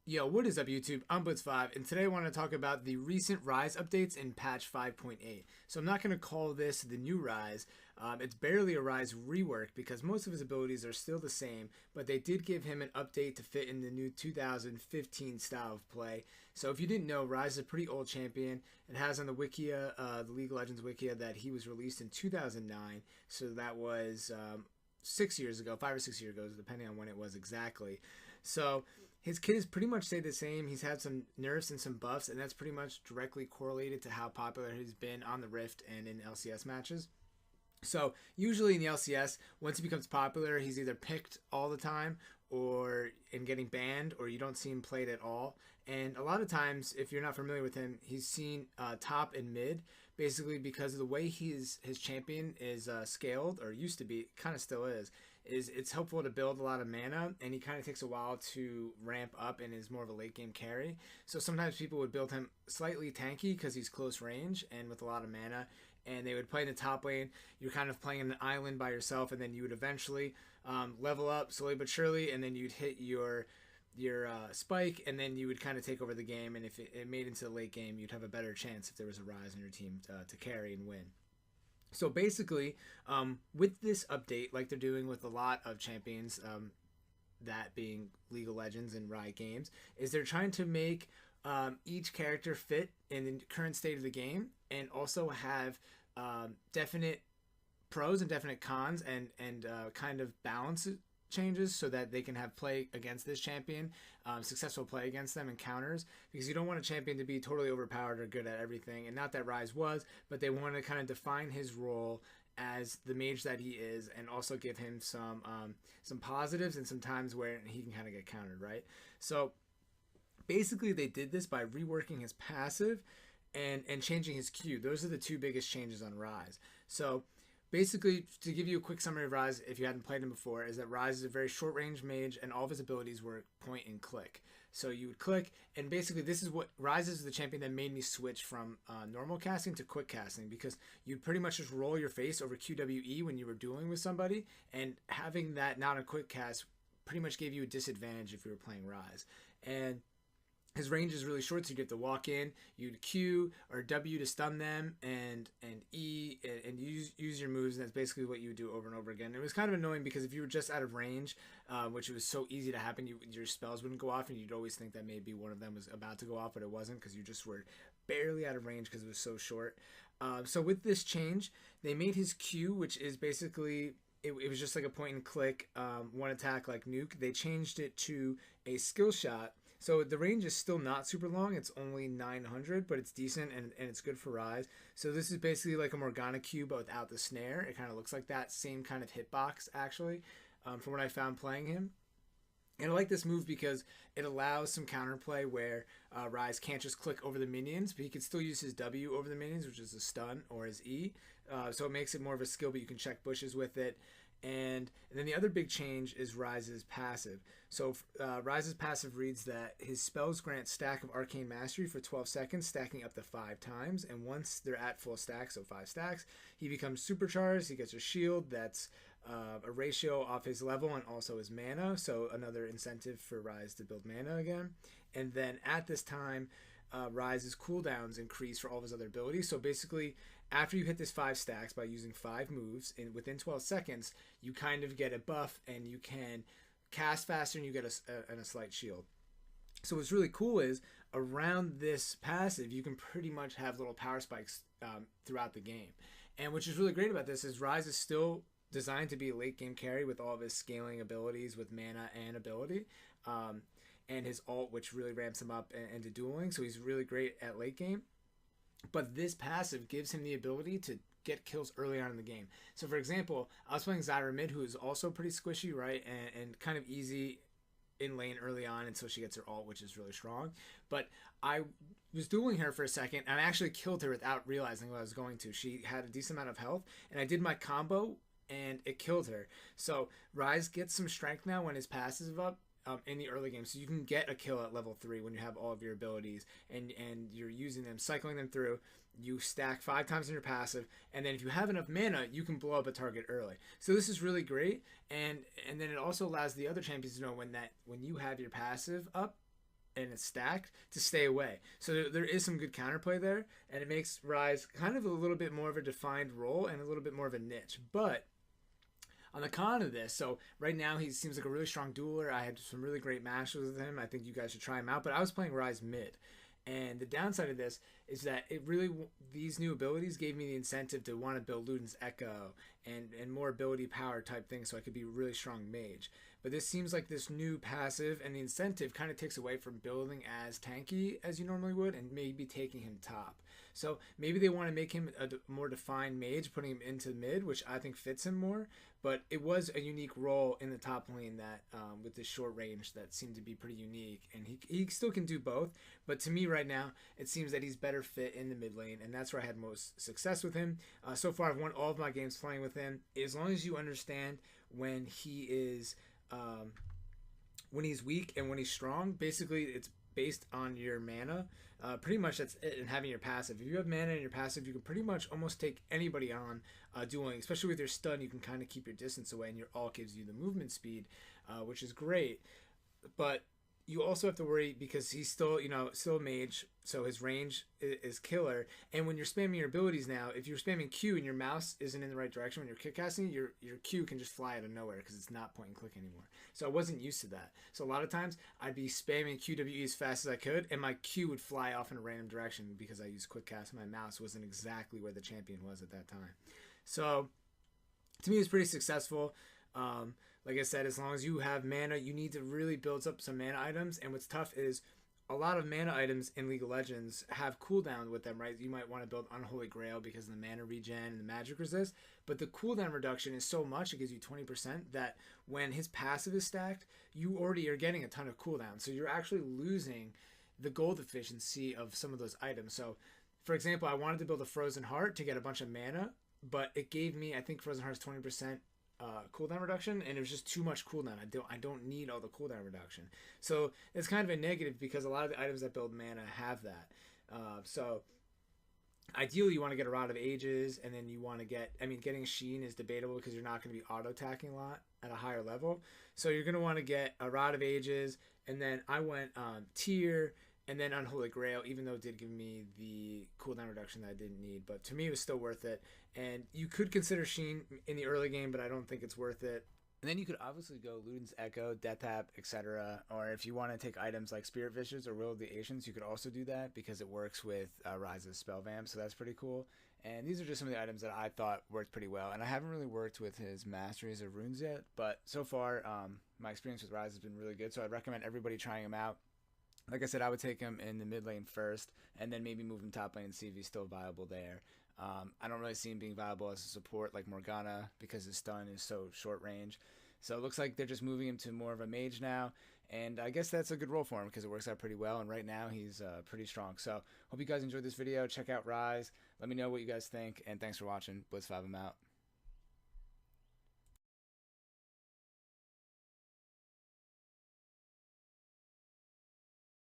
Yo, what is up, YouTube? I'm Blitz5, and today I want to talk about the recent Ryze updates in patch 5.8. So I'm not going to call this the new Ryze. It's barely a Ryze rework because most of his abilities are still the same, but they did give him an update to fit in the new 2015 style of play. So if you didn't know, Ryze is a pretty old champion. It has on the Wikia, the League of Legends Wikia, that he was released in 2009. So that was 6 years ago, 5 or 6 years ago, depending on when it was exactly. So his kit has pretty much stayed the same. He's had some nerfs and some buffs, and that's pretty much directly correlated to how popular he's been on the Rift and in LCS matches. So usually in the LCS, once he becomes popular, he's either picked all the time or in getting banned, or you don't see him played at all. And a lot of times, if you're not familiar with him, he's seen top and mid, basically because of the way his champion is scaled, or used to be, kind of still is it's helpful to build a lot of mana, and he kind of takes a while to ramp up and is more of a late game carry. So sometimes people would build him slightly tanky because he's close range and with a lot of mana, and they would play in the top lane. You're kind of playing in an island by yourself, and then you would eventually level up slowly but surely, and then you'd hit your spike, and then you would kind of take over the game. And if it made into the late game, you'd have a better chance if there was a Ryze in your team to carry and win. So basically, with this update, like they're doing with a lot of champions, that being League of Legends and Riot Games, is they're trying to make each character fit in the current state of the game, and also have definite pros and definite cons, and kind of balance changes so that they can have play against this champion, successful play against them and counters, because you don't want a champion to be totally overpowered or good at everything, and not that Ryze was, but they want to kind of define his role as the mage that he is, and also give him some positives and some times where he can kind of get countered, right? So basically they did this by reworking his passive and changing his Q. Those are the two biggest changes on Ryze. So basically, to give you a quick summary of Ryze, if you hadn't played him before, is that Ryze is a very short range mage, and all of his abilities were point and click. So you would click, and basically this is what Ryze is, the champion that made me switch from normal casting to quick casting, because you'd pretty much just roll your face over QWE when you were dueling with somebody, and having that not a quick cast pretty much gave you a disadvantage if you were playing Ryze. And his range is really short, so you get to walk in, you'd Q or W to stun them, and E and use your moves, and that's basically what you would do over and over again. It was kind of annoying because if you were just out of range, which was so easy to happen, your spells wouldn't go off, and you'd always think that maybe one of them was about to go off, but it wasn't, because you just were barely out of range because it was so short. So with this change, they made his Q, which is basically it was just like a point and click, one attack like nuke. They changed it to a skill shot. So the range is still not super long. It's only 900, but it's decent, and it's good for Ryze. So this is basically like a Morgana Q, but without the snare. It kind of looks like that same kind of hitbox, actually, from what I found playing him. And I like this move because it allows some counterplay where Ryze can't just click over the minions, but he can still use his W over the minions, which is a stun, or his E. So it makes it more of a skill, but you can check bushes with it. And then the other big change is Ryze's passive. So Ryze's passive reads that his spells grant stack of Arcane Mastery for 12 seconds, stacking up to 5 times. And once they're at full stack, so 5 stacks, he becomes supercharged. He gets a shield that's a ratio off his level and also his mana. So another incentive for Ryze to build mana again. And then at this time, Ryze's cooldowns increase for all of his other abilities. So basically, after you hit this 5 stacks by using 5 moves within 12 seconds, you kind of get a buff, and you can cast faster, and you get a slight shield. So what's really cool is around this passive, you can pretty much have little power spikes throughout the game. And which is really great about this is Ryze is still designed to be a late game carry with all of his scaling abilities with mana and ability. And his ult, which really ramps him up into dueling. So he's really great at late game. But this passive gives him the ability to get kills early on in the game. So for example, I was playing Zyra mid, who is also pretty squishy, right? And kind of easy in lane early on until she gets her ult, which is really strong. But I was dueling her for a second, and I actually killed her without realizing what I was going to. She had a decent amount of health, and I did my combo, and it killed her. So Ryze gets some strength now when his passive is up, in the early game, so you can get a kill at level 3 when you have all of your abilities and you're using them, cycling them through. You stack 5 times in your passive, and then if you have enough mana, you can blow up a target early. So this is really great, and then it also allows the other champions to know when you have your passive up, and it's stacked to stay away. So there is some good counterplay there, and it makes Ryze kind of a little bit more of a defined role and a little bit more of a niche. But on the con of this, so right now he seems like a really strong dueler. I had some really great matches with him. I think you guys should try him out. But I was playing Ryze mid. And the downside of this is that it really, these new abilities gave me the incentive to want to build Luden's Echo and more ability power type things so I could be a really strong mage. But this seems like this new passive and the incentive kind of takes away from building as tanky as you normally would and maybe taking him top. So maybe they want to make him a more defined mage, putting him into mid, which I think fits him more. But it was a unique role in the top lane that with this short range that seemed to be pretty unique. And he still can do both. But to me right now, it seems that he's better fit in the mid lane. And that's where I had most success with him. So far, I've won all of my games playing with him. As long as you understand when he is... when he's weak and when he's strong, basically it's based on your mana. Pretty much that's it, and having your passive. If you have mana in your passive, you can pretty much almost take anybody on dueling. Especially with your stun, you can kind of keep your distance away, and your ult gives you the movement speed, which is great. But you also have to worry because he's still, still a mage, so his range is killer. And when you're spamming your abilities now, if you're spamming Q and your mouse isn't in the right direction when you're kick casting, your Q can just fly out of nowhere because it's not point and click anymore. So I wasn't used to that. So a lot of times I'd be spamming QWE as fast as I could, and my Q would fly off in a random direction because I used quick cast. My mouse wasn't exactly where the champion was at that time. So to me, it's pretty successful. Like I said, as long as you have mana, you need to really build up some mana items. And what's tough is a lot of mana items in League of Legends have cooldown with them, right? You might want to build Unholy Grail because of the mana regen and the magic resist. But the cooldown reduction is so much, it gives you 20%, that when his passive is stacked, you already are getting a ton of cooldown. So you're actually losing the gold efficiency of some of those items. So, for example, I wanted to build a Frozen Heart to get a bunch of mana, but it gave me, I think Frozen Heart's 20% cooldown reduction, and it was just too much cooldown. I don't need all the cooldown reduction. So it's kind of a negative because a lot of the items that build mana have that. So ideally you want to get a Rod of Ages, and then you want to get, getting Sheen is debatable because you're not going to be auto-attacking a lot at a higher level. So you're going to want to get a Rod of Ages, and then I went Tier, and then Unholy Grail, even though it did give me the cooldown reduction that I didn't need. But to me, it was still worth it. And you could consider Sheen in the early game, but I don't think it's worth it. And then you could obviously go Luden's Echo, Death Tap, etc. Or if you want to take items like Spirit Fishes or Will of the Ancients, you could also do that because it works with Ryze's Spell Vamp, so that's pretty cool. And these are just some of the items that I thought worked pretty well. And I haven't really worked with his Masteries of Runes yet, but so far my experience with Ryze has been really good, so I'd recommend everybody trying him out. Like I said, I would take him in the mid lane first, and then maybe move him top lane and see if he's still viable there. I don't really see him being viable as a support like Morgana because his stun is so short range. So it looks like they're just moving him to more of a mage now, and I guess that's a good role for him because it works out pretty well, and right now he's pretty strong. So hope you guys enjoyed this video. Check out Ryze. Let me know what you guys think, and thanks for watching. Blitz5, I'm out.